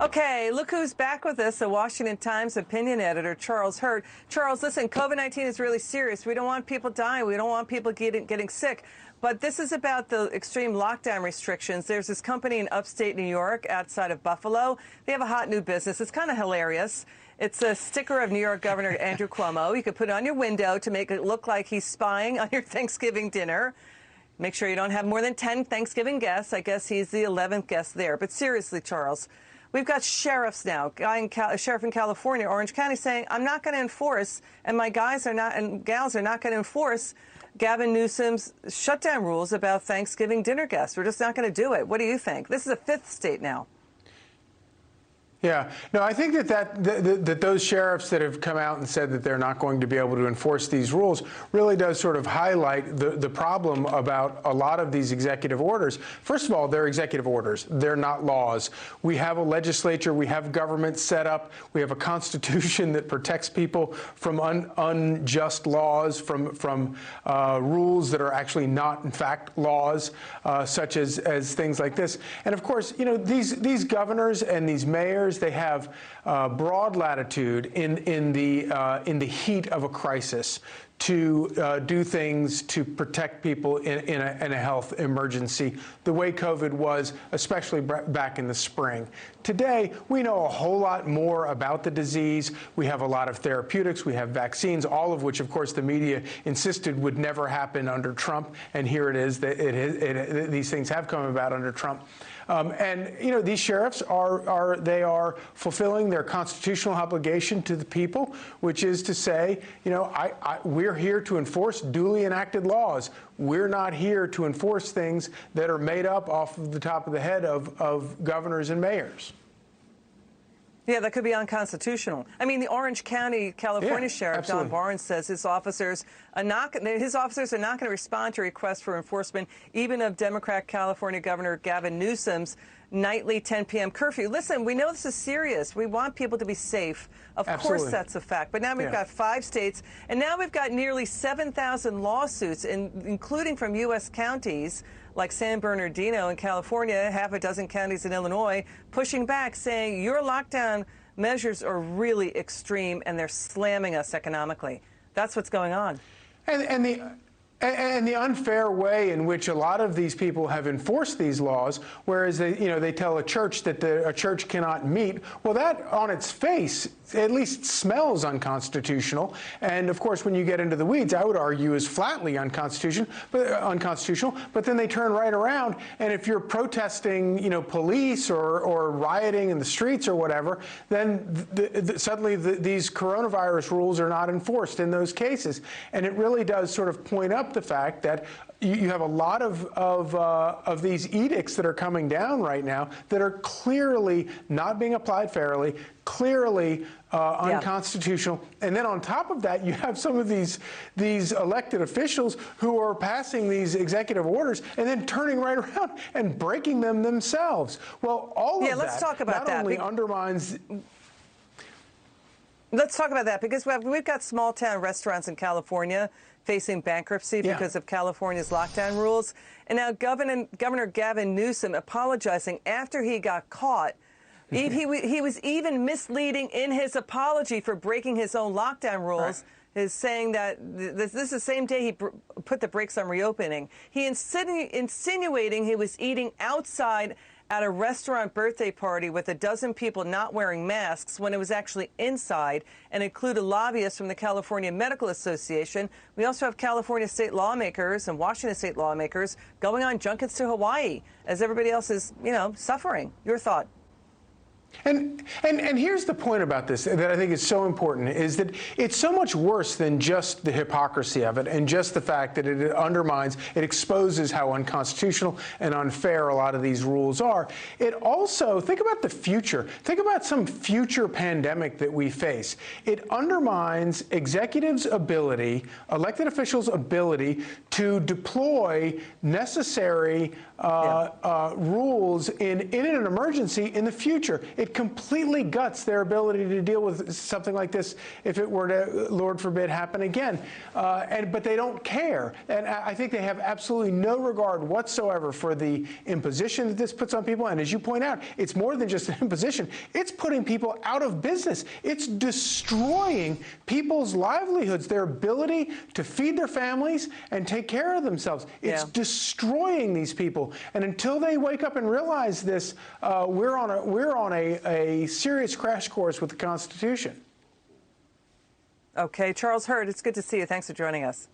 Okay, look who's back with us, the Washington Times opinion editor, Charles Hurd. Charles, listen, COVID-19 is really serious. We don't want people dying. We don't want people getting sick. But this is about the extreme lockdown restrictions. There's this company in upstate New York outside of Buffalo. They have a hot new business. It's kind of hilarious. It's a sticker of New York Governor Andrew Cuomo. You could put it on your window to make it look like he's spying on your Thanksgiving dinner. Make sure you don't have more than 10 Thanksgiving guests. I guess he's the 11th guest there. But seriously, Charles, we've got sheriffs now, sheriff in California, Orange County, saying, I'm not going to enforce, and my guys are not, and gals are not going to enforce Gavin Newsom's shutdown rules about Thanksgiving dinner guests. We're just not going to do it. What do you think? This is a fifth state now. Yeah, no, I think that those sheriffs that have come out and said that they're not going to be able to enforce these rules really does sort of highlight the problem about a lot of these executive orders. First of all, they're executive orders. They're not laws. We have a legislature. We have government set up. We have a constitution that protects people from unjust laws, from rules that are actually not, in fact, laws, such as things like this. And of course, you know, these governors and these mayors, they have broad latitude in the heat of a crisis to do things to protect people in a health emergency, the way COVID was, especially back in the spring. Today, we know a whole lot more about the disease. We have a lot of therapeutics. We have vaccines, all of which, of course, the media insisted would never happen under Trump. And here it is. These things have come about under Trump. And, you know, these sheriffs are fulfilling their constitutional obligation to the people, which is to say, you know, we're here to enforce duly enacted laws. We're not here to enforce things that are made up off of the top of the head of governors and mayors. Yeah, that could be unconstitutional. I mean, the Orange County, California Sheriff, absolutely. Don Barnes, says his officers are not going to respond to requests for enforcement, even of Democrat California Governor Gavin Newsom's nightly 10 p.m. curfew. Listen, we know this is serious. We want people to be safe. Of course, that's a fact. But now we've got 5 states, and now we've got nearly 7,000 lawsuits, including from U.S. counties like San Bernardino in California, half a dozen counties in Illinois, pushing back, saying your lockdown measures are really extreme and they're slamming us economically. That's what's going on. And the unfair way in which a lot of these people have enforced these laws, whereas they tell a church that a church cannot meet, well, that on its face at least smells unconstitutional. And of course, when you get into the weeds, I would argue is flatly unconstitutional. But then they turn right around, and if you're protesting, police or rioting in the streets or whatever, then suddenly these coronavirus rules are not enforced in those cases. And it really does sort of point up the fact that you have a lot of these edicts that are coming down right now that are clearly not being applied fairly, clearly unconstitutional. And then on top of that, you have some of these elected officials who are passing these executive orders and then turning right around and breaking them themselves. Well, all of let's that talk about not only undermines... Let's talk about that, because we've got small-town restaurants in California facing bankruptcy because of California's lockdown rules. And now Governor Gavin Newsom apologizing after he got caught. He was even misleading in his apology for breaking his own lockdown rules. Right. Is saying that this is the same day he put the brakes on reopening. He insinuating he was eating outside at a restaurant birthday party with a dozen people not wearing masks when it was actually inside, and included lobbyists from the California Medical Association. We also have California state lawmakers and Washington state lawmakers going on junkets to Hawaii as everybody else is, suffering. Your thought? And here's the point about this that I think is so important, is that it's so much worse than just the hypocrisy of it and just the fact that it undermines, it exposes how unconstitutional and unfair a lot of these rules are. It also, think about the future. Think about some future pandemic that we face. It undermines executives' ability, elected officials' ability to deploy necessary rules rules in an emergency in the future. It completely guts their ability to deal with something like this if it were to, Lord forbid, happen again. But they don't care. And I think they have absolutely no regard whatsoever for the imposition that this puts on people. And as you point out, it's more than just an imposition. It's putting people out of business. It's destroying people's livelihoods, their ability to feed their families and take care of themselves. It's destroying these people. And until they wake up and realize this, we're on a serious crash course with the Constitution. Okay, Charles Hurd, it's good to see you. Thanks for joining us.